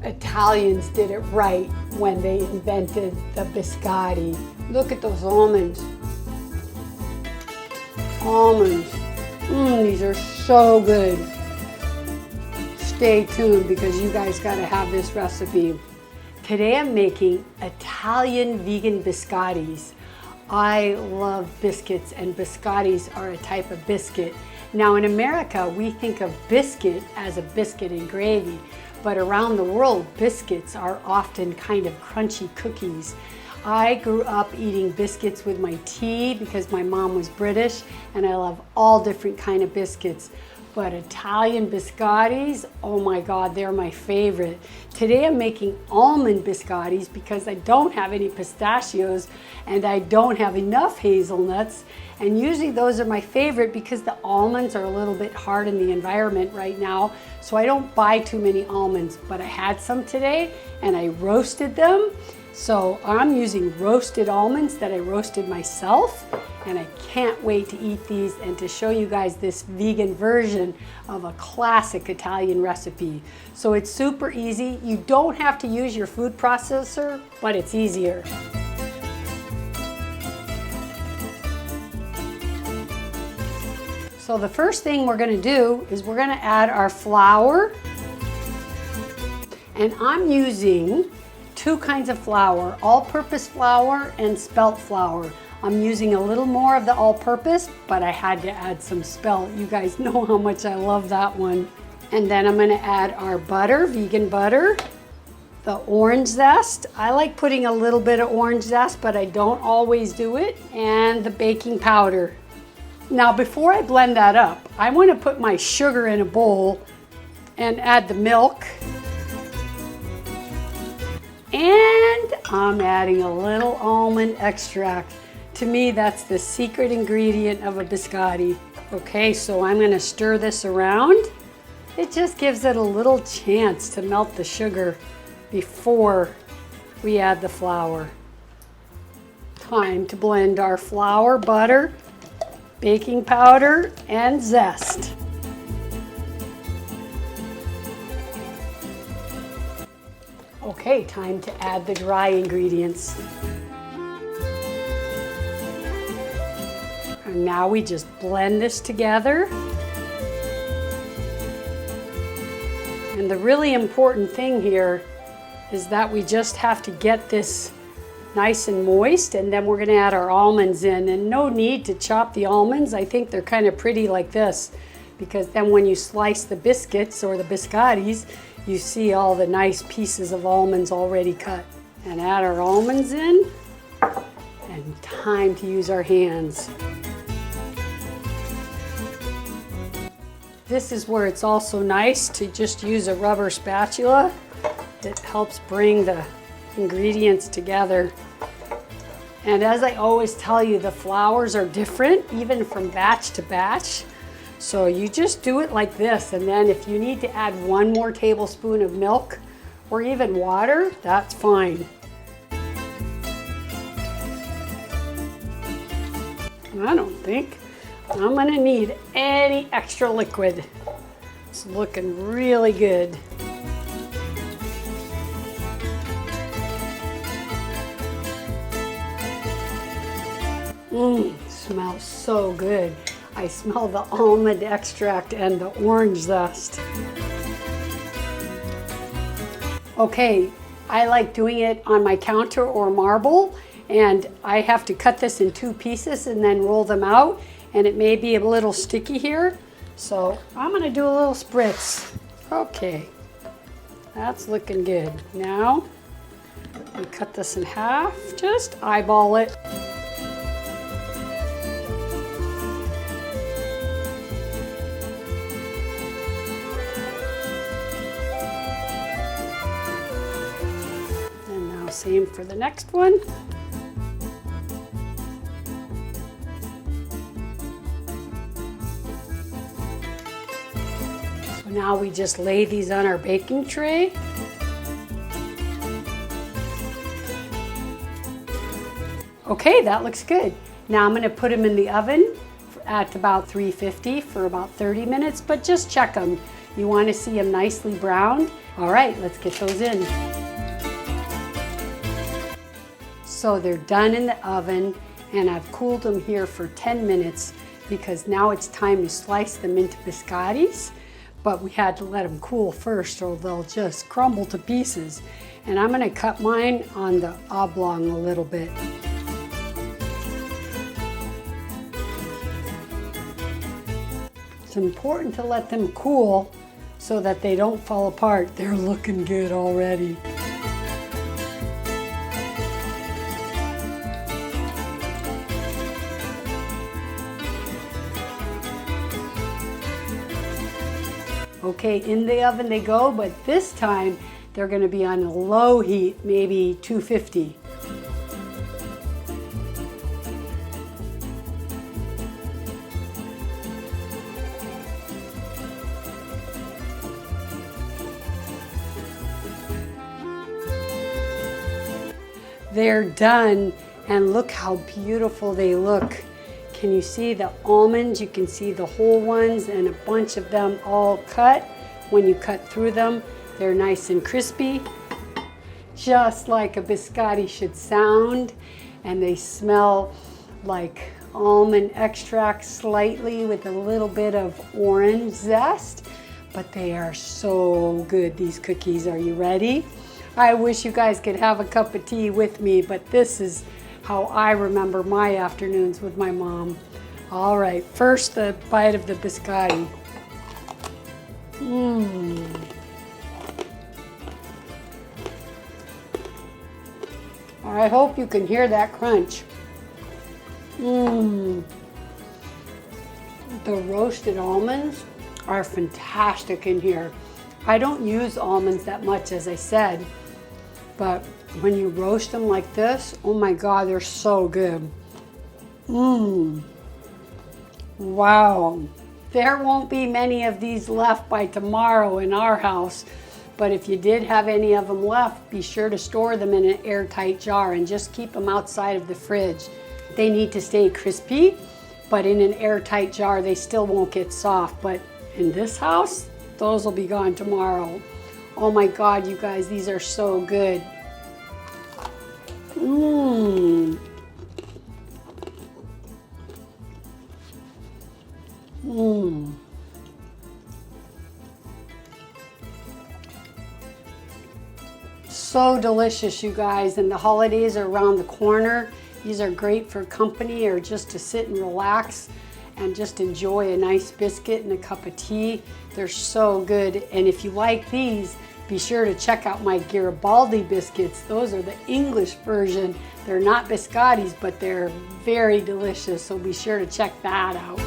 Italians did it right when they invented the biscotti. Look at those almonds. Almonds. These are so good. Stay tuned because you guys gotta have this recipe. Today I'm making Italian vegan biscottis. I love biscuits, and biscottis are a type of biscuit. Now in America, we think of biscuit as a biscuit and gravy, but around the world, biscuits are often kind of crunchy cookies. I grew up eating biscuits with my tea because my mom was British, and I love all different kind of biscuits. But Italian biscottis, oh my God, they're my favorite. Today I'm making almond biscottis because I don't have any pistachios and I don't have enough hazelnuts. And usually those are my favorite because the almonds are a little bit hard in the environment right now. So I don't buy too many almonds, but I had some today and I roasted them. So I'm using roasted almonds that I roasted myself, and I can't wait to eat these and to show you guys this vegan version of a classic Italian recipe. So it's super easy. You don't have to use your food processor, but it's easier. So the first thing we're gonna do is we're gonna add our flour. And I'm using two kinds of flour, all-purpose flour and spelt flour. I'm using a little more of the all-purpose, but I had to add some spelt. You guys know how much I love that one. And then I'm gonna add our butter, vegan butter, the orange zest. I like putting a little bit of orange zest, but I don't always do it, and the baking powder. Now before I blend that up, I wanna put my sugar in a bowl and add the milk. And I'm adding a little almond extract. To me, that's the secret ingredient of a biscotti. Okay, so I'm gonna stir this around. It just gives it a little chance to melt the sugar before we add the flour. Time to blend our flour, butter, baking powder, and zest. Okay, time to add the dry ingredients. And now we just blend this together. And the really important thing here is that we just have to get this nice and moist, and then we're gonna add our almonds in. And no need to chop the almonds. I think they're kind of pretty like this, because then when you slice the biscuits or the biscottis, you see all the nice pieces of almonds already cut. And add our almonds in, and time to use our hands. This is where it's also nice to just use a rubber spatula. It helps bring the ingredients together. And as I always tell you, the flours are different, even from batch to batch. So you just do it like this, and then if you need to add one more tablespoon of milk or even water, that's fine. I don't think I'm gonna need any extra liquid. It's looking really good. Smells so good. I smell the almond extract and the orange zest. Okay, I like doing it on my counter or marble, and I have to cut this in two pieces and then roll them out, and it may be a little sticky here, so I'm gonna do a little spritz. Okay, that's looking good. Now, we cut this in half, just eyeball it. Same for the next one. So now we just lay these on our baking tray. Okay, that looks good. Now I'm going to put them in the oven at about 350 for about 30 minutes, but just check them. You want to see them nicely browned. All right, let's get those in. So they're done in the oven, and I've cooled them here for 10 minutes because now it's time to slice them into biscottis. But we had to let them cool first or they'll just crumble to pieces. And I'm gonna cut mine on the oblong a little bit. It's important to let them cool so that they don't fall apart. They're looking good already. Okay, in the oven they go, but this time they're going to be on a low heat, maybe 250. They're done, and look how beautiful they look. Can you see the almonds? You can see the whole ones and a bunch of them all cut. When you cut through them, they're nice and crispy, just like a biscotti should sound. And they smell like almond extract slightly with a little bit of orange zest. But they are so good, these cookies. Are you ready? I wish you guys could have a cup of tea with me, but this is how I remember my afternoons with my mom. All right, first the bite of the biscotti. I hope you can hear that crunch. The roasted almonds are fantastic in here. I don't use almonds that much, as I said, but when you roast them like this, oh my God, they're so good. Wow. There won't be many of these left by tomorrow in our house, but if you did have any of them left, be sure to store them in an airtight jar and just keep them outside of the fridge. They need to stay crispy, but in an airtight jar, they still won't get soft. But in this house, those will be gone tomorrow. Oh my God, you guys, these are so good. So delicious, you guys, and the holidays are around the corner. These are great for company or just to sit and relax and just enjoy a nice biscuit and a cup of tea. They're so good, and if you like these, be sure to check out my Garibaldi biscuits. Those are the English version. They're not biscottis, but they're very delicious, so be sure to check that out.